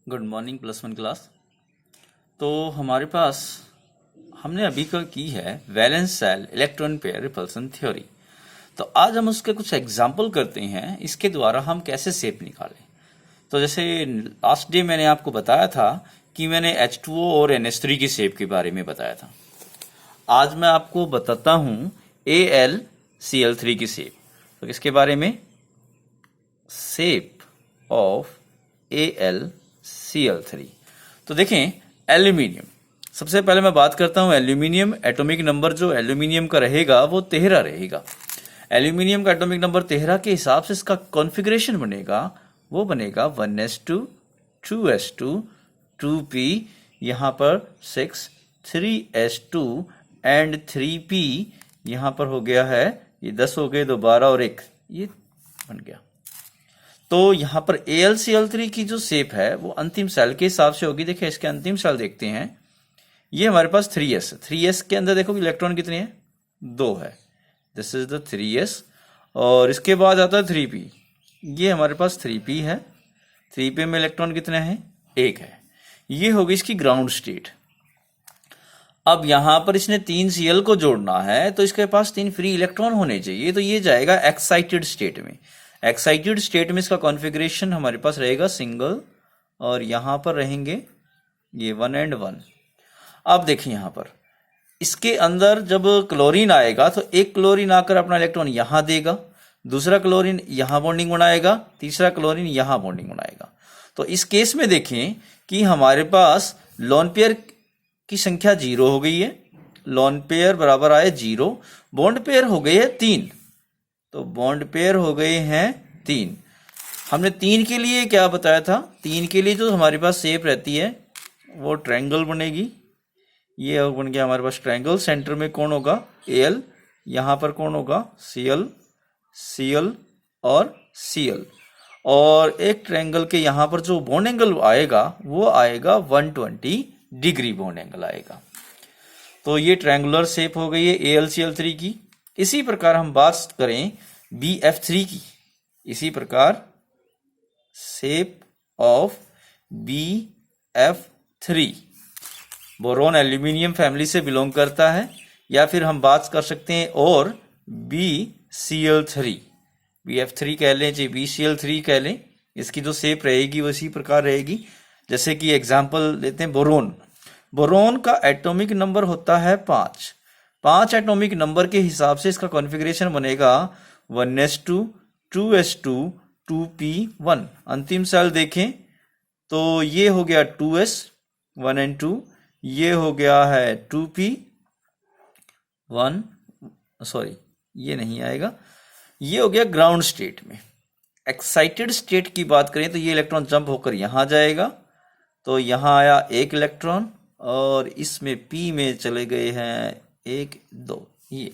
Good morning +1 class. तो हमारे पास हमने अभी का की है valence shell electron pair repulsion theory. तो आज हम उसके कुछ एग्जाम्पल करते हैं, इसके द्वारा हम कैसे शेप निकालें। तो जैसे लास्ट डे मैंने आपको बताया था कि मैंने H2O और NH3 की शेप के बारे में बताया था। आज मैं आपको बताता हूँ AlCl3 की शेप। तो इसके बारे में शेप ऑफ AlCl3। तो देखें एल्यूमिनियम, सबसे पहले मैं बात करता हूं एल्यूमिनियम। एटॉमिक नंबर जो एल्यूमिनियम का रहेगा वो 13 रहेगा। एल्यूमिनियम का एटॉमिक नंबर 13 के हिसाब से इसका कॉन्फ़िगरेशन बनेगा, वो बनेगा 1s2 2s2 2p, यहां पर 6 3s2 एंड 3p, यहां पर हो गया है ये 10 हो गए, 2 12 और 1 ये बन गया। तो यहां पर AlCl3 की जो शेप है वो अंतिम सेल के हिसाब से होगी। देखिए इसके अंतिम सेल देखते हैं, ये हमारे पास 3s है। 3s के अंदर देखो इलेक्ट्रॉन कितने हैं, 2 है। This is the 3s। और इसके बाद आता है 3p, ये हमारे पास 3p है। 3p में इलेक्ट्रॉन कितने हैं, 1 है। ये होगी इसकी ग्राउंड स्टेट। अब यहां पर इसने 3 Cl को जोड़ना है तो इसके पास 3 फ्री इलेक्ट्रॉन होने चाहिए, तो ये जाएगा एक्साइटेड स्टेट में। एक्साइटेड स्टेट में इसका कॉन्फ़िगरेशन हमारे पास रहेगा सिंगल, और यहां पर रहेंगे ये 1 एंड 1। अब देखिए यहां पर इसके अंदर जब क्लोरीन आएगा तो एक क्लोरीन आकर अपना इलेक्ट्रॉन यहां देगा, दूसरा क्लोरीन यहां बॉन्डिंग बनाएगा, तीसरा क्लोरीन यहां बॉन्डिंग बनाएगा। तो इस केस में देखें कि हमारे पास लोन पेयर की संख्या 0 हो गई है, लोन पेयर बराबर आए 0, बॉन्ड पेयर हो गए हैं 3। तो बॉन्ड पेयर हो गए हैं 3। हमने 3 के लिए क्या बताया था, 3 के लिए जो हमारे पास शेप रहती है वो ट्रायंगल बनेगी। ये बन गया हमारे पास ट्रायंगल। सेंटर में कौन होगा, Al, यहां पर कौन होगा, Cl, Cl और Cl। और एक ट्रायंगल के यहां पर जो बॉन्ड एंगल आएगा वो आएगा 120 डिग्री बॉन्ड एंगल आएगा। तो ये ट्रायंगुलर शेप हो गई है AlCl3 की। इसी प्रकार हम बात करें BF3 की। इसी प्रकार shape of BF3, boron aluminium family से बिलोंग करता है, या फिर हम बात कर सकते हैं और BCl3, BF3 कह लें चाहे BCl3 कह लें, इसकी जो शेप रहेगी वो इसी प्रकार रहेगी। जैसे कि एग्जाम्पल लेते हैं बोरोन। बोरोन का एटॉमिक नंबर होता है 5। 5 एटॉमिक नंबर के हिसाब से इसका कॉन्फ़िगरेशन बनेगा 1s2 2s2 2p1। अंतिम सेल देखें तो ये हो गया 2s 1 एंड 2, ये हो गया है 2p 1, सॉरी ये नहीं आएगा, ये हो गया ग्राउंड स्टेट में। एक्साइटेड स्टेट की बात करें तो ये इलेक्ट्रॉन जंप होकर यहां जाएगा, तो यहां आया 1 इलेक्ट्रॉन, और इसमें P में चले गए हैं 1 2। ये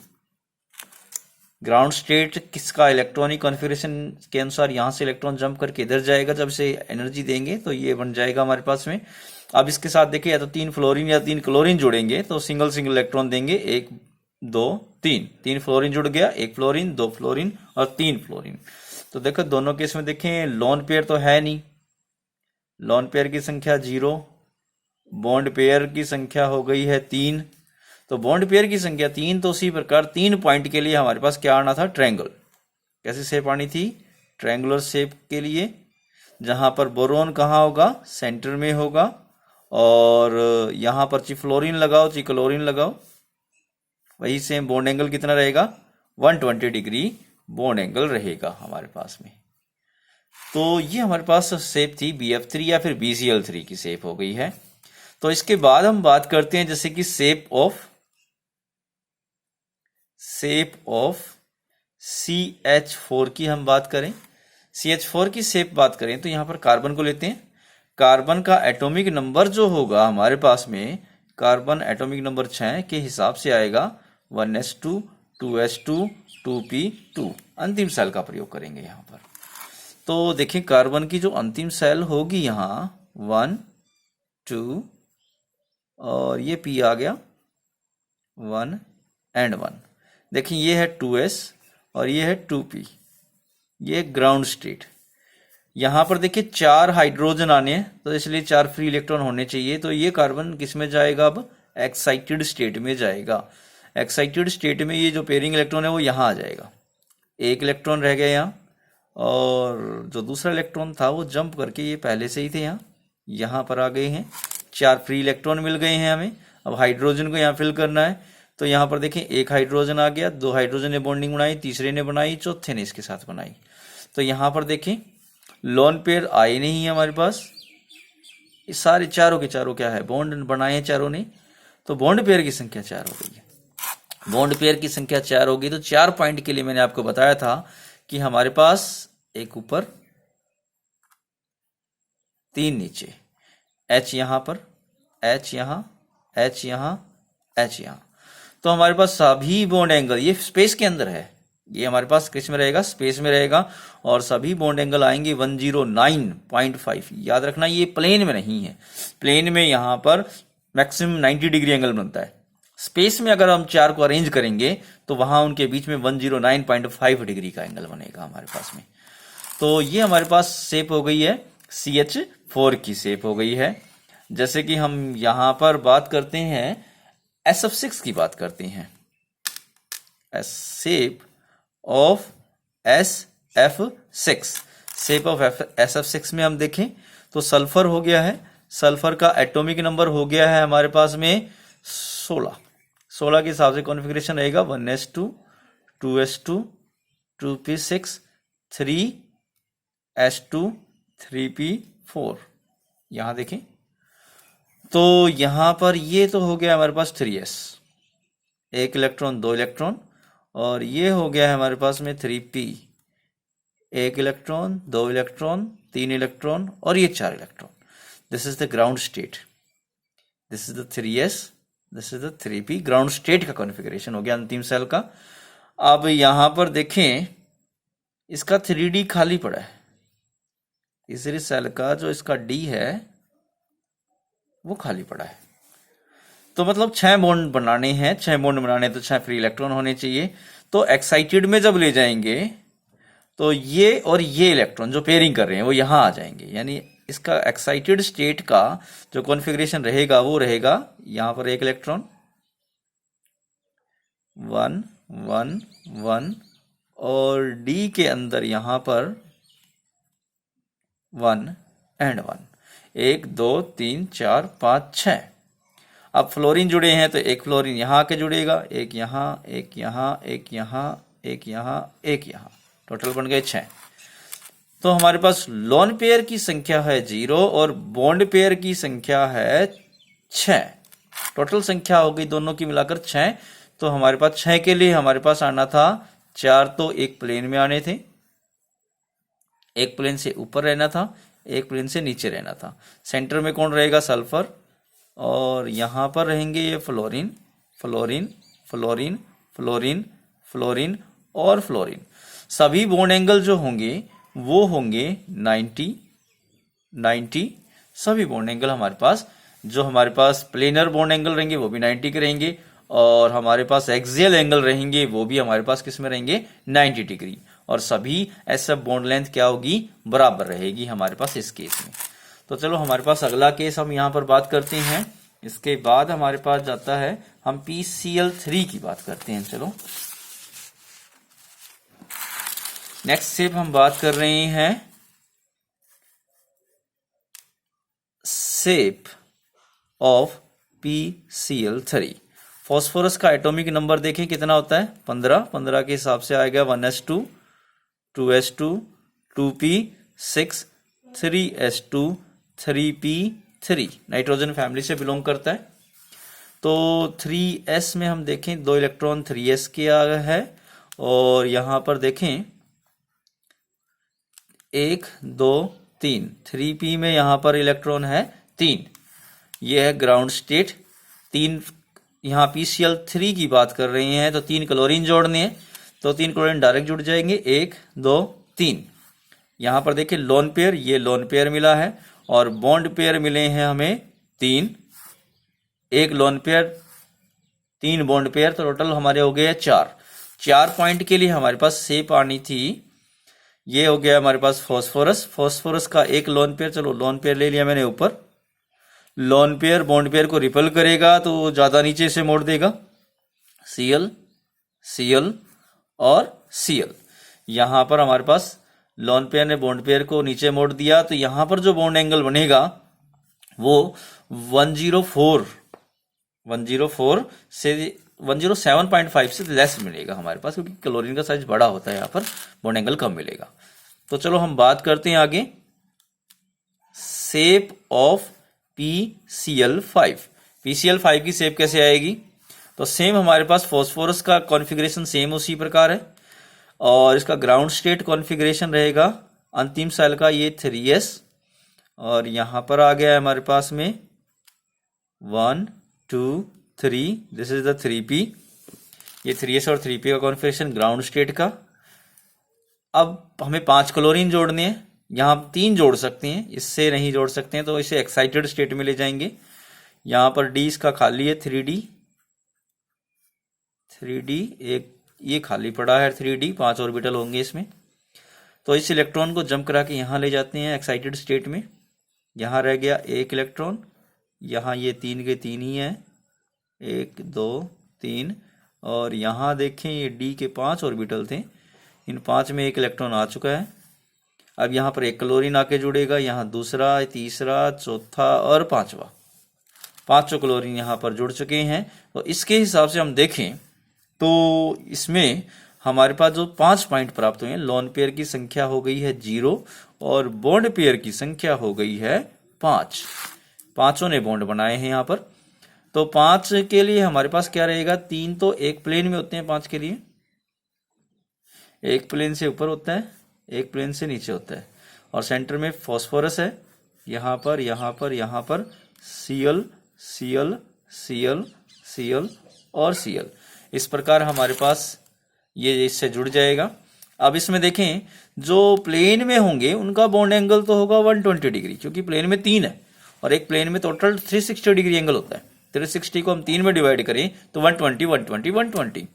ग्राउंड स्टेट किसका इलेक्ट्रॉनिक कॉन्फ़िगरेशन के अनुसार यहां से इलेक्ट्रॉन जंप करके इधर जाएगा, जब इसे एनर्जी देंगे तो ये बन जाएगा हमारे पास में। अब इसके साथ देखिए या तो 3 फ्लोरीन या 3 क्लोरीन जुड़ेंगे तो सिंगल सिंगल इलेक्ट्रॉन देंगे, 1 2 3। 3 फ्लोरीन जुड़ गया, 1 फ्लोरीन 2 फ्लोरीन और 3 फ्लोरीन। तो देखो दोनों केस में देखें लोन पेयर तो है नहीं, लोन पेयर की संख्या 0, बॉन्ड पेयर की संख्या हो गई है 3। तो बॉन्ड पेयर की संख्या 3, तो उसी प्रकार 3 पॉइंट के लिए हमारे पास क्या आना था, ट्रायंगल। कैसी शेप आनी थी, ट्रायंगुलर शेप के लिए, जहां पर बोरोन कहाँ होगा, सेंटर में होगा, और यहां पर ची फ्लोरीन लगाओ ची क्लोरीन लगाओ, वही सेम बॉन्ड एंगल कितना रहेगा, 120 डिग्री बॉन्ड एंगल रहेगा हमारे पास में। तो ये हमारे पास शेप थी BF3 या फिर BCl3 की शेप हो गई है। तो इसके बाद हम बात करते हैं जैसे कि शेप ऑफ CH4 की हम बात करें। CH4 की शेप बात करें तो यहां पर कार्बन को लेते हैं। कार्बन का एटॉमिक नंबर जो होगा हमारे पास में, कार्बन एटॉमिक नंबर 6 के हिसाब से आएगा 1s2 2s2 2p2। अंतिम सेल का प्रयोग करेंगे यहां पर। तो देखिए कार्बन की जो अंतिम सेल होगी यहां 1 2, और ये P आ गया 1 एंड 1। देखिए ये है 2s और ये है 2p, ये ग्राउंड स्टेट। यहाँ पर देखिए 4 हाइड्रोजन आने हैं, तो इसलिए 4 फ्री इलेक्ट्रॉन होने चाहिए। तो ये कार्बन किस में जाएगा, अब एक्साइटेड स्टेट में जाएगा। एक्साइटेड स्टेट में ये जो पेयरिंग इलेक्ट्रॉन है वो यहाँ आ जाएगा, एक इलेक्ट्रॉन रह गया यहाँ, और जो दूसरा इलेक्ट्रॉन था वो जंप करके ये पहले से ही थे यहाँ पर आ गए हैं। 4 फ्री इलेक्ट्रॉन मिल गए हैं हमें। अब हाइड्रोजन को यहाँ फिल करना है, तो यहाँ पर देखें एक हाइड्रोजन आ गया, 2 हाइड्रोजन ने बॉन्डिंग बनाई, तीसरे ने बनाई, चौथे ने इसके साथ बनाई। तो यहाँ पर देखें लोन पेयर आए नहीं है हमारे पास, ये सारे चारों के चारों क्या है, बॉन्ड बनाए हैं चारों ने, तो बॉन्ड पेयर की संख्या 4 हो गई है। बॉन्ड पेयर की संख्या 4 होगी। तो 4 पॉइंट के लिए मैंने आपको बताया था कि हमारे पास एक ऊपर 3 नीचे, H यहां पर, H यहां, H यहां, H यहां। तो हमारे पास सभी बॉन्ड एंगल, ये स्पेस के अंदर है, ये हमारे पास किस में रहेगा, स्पेस में रहेगा, और सभी बॉन्ड एंगल आएंगे 109.5। याद रखना ये प्लेन में नहीं है, प्लेन में यहां पर मैक्सिमम 90 डिग्री एंगल बनता है। स्पेस में अगर हम 4 को अरेंज करेंगे तो वहां उनके बीच में 109.5 डिग्री का एंगल बनेगा हमारे पास में। तो ये हमारे पास शेप हो गई है, CH4 की शेप हो गई है। जैसे कि हम यहां पर बात करते हैं SF6 की बात करते हैं, shape of SF6, shape of SF6 में हम देखें तो सल्फर हो गया है, सल्फर का एटॉमिक नंबर हो गया है हमारे पास में 16 के हिसाब से कॉन्फ़िगरेशन रहेगा 1s2 2s2 2p6 3s2 3p4। यहां देखें तो यहां पर ये तो हो गया हमारे पास 3s, एक इलेक्ट्रॉन 2 इलेक्ट्रॉन, और ये हो गया है हमारे पास में 3p, एक इलेक्ट्रॉन 2 इलेक्ट्रॉन 3 इलेक्ट्रॉन, और ये 4 electron. This is the ground state, this is the 3s, this is the 3p। Ground state का कॉन्फ़िगरेशन हो गया अंतिम सेल का। अब यहां पर देखें इसका 3d खाली पड़ा है, तीसरी सेल का जो इसका d है वो खाली पड़ा है। तो मतलब 6 बॉन्ड बनाने हैं, 6 बॉन्ड बनाने तो 6 फ्री इलेक्ट्रॉन होने चाहिए। तो एक्साइटेड में जब ले जाएंगे तो ये और ये इलेक्ट्रॉन जो पेयरिंग कर रहे हैं वो यहां आ जाएंगे, यानी इसका एक्साइटेड स्टेट का जो कॉन्फ़िगरेशन रहेगा वो रहेगा यहां पर एक इलेक्ट्रॉन 1 1 1, और डी के अंदर यहां पर 1 एंड 1, 1 2 3 4 5 6। अब फ्लोरीन जुड़े हैं तो एक फ्लोरीन यहां आके जुड़ेगा, एक यहां, एक यहां, एक यहां, एक यहां, एक यहां, टोटल बन गए 6। तो हमारे पास लोन पेयर की संख्या है 0 और बॉन्ड पेयर की संख्या है 6। टोटल संख्या हो गई दोनों की मिलाकर 6। तो हमारे पास 6 के लिए हमारे पास आना था 4, तो एक प्लेन में आने थे, एक प्लेन से ऊपर रहना था, एक प्लेन से नीचे रहना था। सेंटर में कौन रहेगा, सल्फर, और यहां पर रहेंगे ये fluorine, fluorine, fluorine, fluorine, fluorine और फ्लोरीन। सभी बॉन्ड एंगल जो होंगे वो होंगे 90 90। सभी बॉन्ड एंगल हमारे पास, जो हमारे पास प्लेनर बॉन्ड एंगल रहेंगे वो भी 90 के रहेंगे, और हमारे पास एक्सियल एंगल रहेंगे वो भी हमारे पास किस में रहेंगे, 90 डिग्री। और सभी SF बॉन्ड लेंथ क्या होगी, बराबर रहेगी हमारे पास इस केस में। तो चलो हमारे पास अगला केस हम यहां पर बात करते हैं। इसके बाद हमारे पास जाता है, हम PCl3 की बात करते हैं। चलो नेक्स्ट शेप हम बात कर रहे हैं शेप ऑफ PCl3। फॉस्फोरस का एटॉमिक नंबर देखें कितना होता है, 15। 15 के हिसाब से आएगा 1s2 2s2 2p6 3s2 3p3। Nitrogen family से बिलोंग करता है। तो 3s में हम देखें 2 इलेक्ट्रॉन 3s के आ है, और यहां पर देखें 1 2 3, 3p में यहां पर इलेक्ट्रॉन है 3। यह है ग्राउंड स्टेट। 3 यहां PCl3 की बात कर रहे हैं तो 3 क्लोरीन जोड़ने हैं, तो 3 क्लोरीन डायरेक्ट जुड़ जाएंगे, 1 2 3। यहां पर देखिए लोन पेयर, ये लोन पेयर मिला है, और बॉन्ड पेयर मिले हैं हमें 3, एक लोन पेयर 3 बॉन्ड पेयर, तो टोटल हमारे हो गए 4। 4 पॉइंट के लिए हमारे पास शेप आनी थी ये हो गया हमारे पास फॉस्फोरस। फॉस्फोरस का एक लोन पेयर, चलो लोन पेयर ले लिया मैंने ऊपर। लोन पेयर बॉन्ड पेयर को रिपल करेगा तो ज्यादा नीचे से मोड़ देगा, Cl Cl और Cl। यहां पर हमारे पास लोन पेयर ने बॉन्ड पेयर को नीचे मोड़ दिया, तो यहां पर जो बॉन्ड एंगल बनेगा वो 107.5 से लेस मिलेगा हमारे पास, क्योंकि क्लोरीन का साइज बड़ा होता है, यहाँ पर बॉन्ड एंगल कम मिलेगा। तो चलो हम बात करते हैं आगे शेप ऑफ PCl5। PCl5 की शेप कैसे आएगी? तो सेम हमारे पास फॉस्फोरस का कॉन्फ़िगरेशन सेम उसी प्रकार है, और इसका ग्राउंड स्टेट कॉन्फ़िगरेशन रहेगा अंतिम सेल का ये 3s, और यहां पर आ गया है हमारे पास में 1 2 3, दिस इज द 3p। ये 3s और 3p का कॉन्फ़िगरेशन ग्राउंड स्टेट का। अब हमें 5 क्लोरीन जोड़ने हैं, यहां 3 जोड़ सकते हैं, इससे नहीं जोड़ सकते हैं तो इसे एक्साइटेड स्टेट में ले जाएंगे। यहां पर d इसका खाली है 3d, एक ये खाली पड़ा है 3d, 5 ऑर्बिटल होंगे इसमें। तो इस इलेक्ट्रॉन को जंप करा के यहां ले जाते हैं एक्साइटेड स्टेट में। यहां रह गया एक इलेक्ट्रॉन, यहां ये 3 के 3 ही है, 1 2 3, और यहां देखें ये d के 5 ऑर्बिटल थे, इन 5 में एक इलेक्ट्रॉन आ चुका है। अब यहां पर एक क्लोरीन आके जुड़ेगा, यहां दूसरा, तीसरा, चौथा और पांचवा, 5 क्लोरीन यहां पर जुड़ चुके हैं। तो इसके हिसाब से हम देखें तो इसमें हमारे पास जो 5 पॉइंट प्राप्त हुए हैं, लोन पेयर की संख्या हो गई है 0 और बॉन्ड पेयर की संख्या हो गई है 5। पांचों ने बॉन्ड बनाए हैं यहाँ पर। तो 5 के लिए हमारे पास क्या रहेगा? 3 तो एक प्लेन में होते हैं 5 के लिए, एक प्लेन से ऊपर होता है, एक प्लेन से नीचे होता है, और सेंटर में फॉस्फोरस है, यहां पर यहां पर यहां पर Cl Cl Cl Cl और Cl। इस प्रकार हमारे पास ये इससे जुड़ जाएगा। अब इसमें देखें जो प्लेन में होंगे उनका बॉन्ड एंगल तो होगा 120 डिग्री, क्योंकि प्लेन में 3 है और एक प्लेन में टोटल 360 डिग्री एंगल होता है। 360 को हम 3 में डिवाइड करें तो 120 120 120।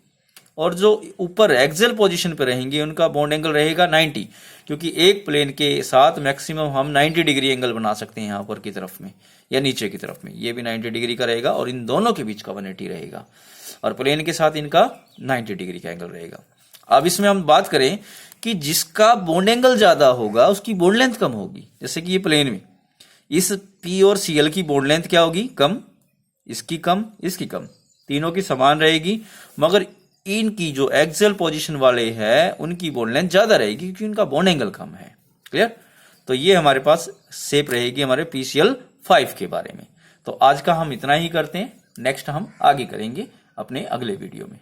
और जो ऊपर एक्सियल पोजीशन पे रहेंगे उनका बॉन्ड एंगल रहेगा 90, क्योंकि एक प्लेन के साथ मैक्सिमम हम 90 डिग्री एंगल बना सकते हैं, यहाँ ऊपर की तरफ में या नीचे की तरफ में, ये भी 90 डिग्री का रहेगा और इन दोनों के बीच का 180 रहेगा, और प्लेन के साथ इनका 90 डिग्री का एंगल रहेगा। अब इसमें हम बात करें कि जिसका बॉन्ड एंगल ज्यादा होगा उसकी बॉन्ड लेंथ कम होगी। जैसे कि ये प्लेन में इस P और Cl की बॉन्ड लेंथ क्या होगी? कम, इसकी कम, इसकी कम, तीनों की समान रहेगी, मगर इनकी जो एक्सियल पोजीशन वाले हैं उनकी बॉन्ड लेंथ ज्यादा रहेगी क्योंकि उनका बॉन्ड एंगल कम है। क्लियर? तो ये हमारे पास शेप रहेगी हमारे PCl5 के बारे में। तो आज का हम इतना ही करते हैं, नेक्स्ट हम आगे करेंगे अपने अगले वीडियो में।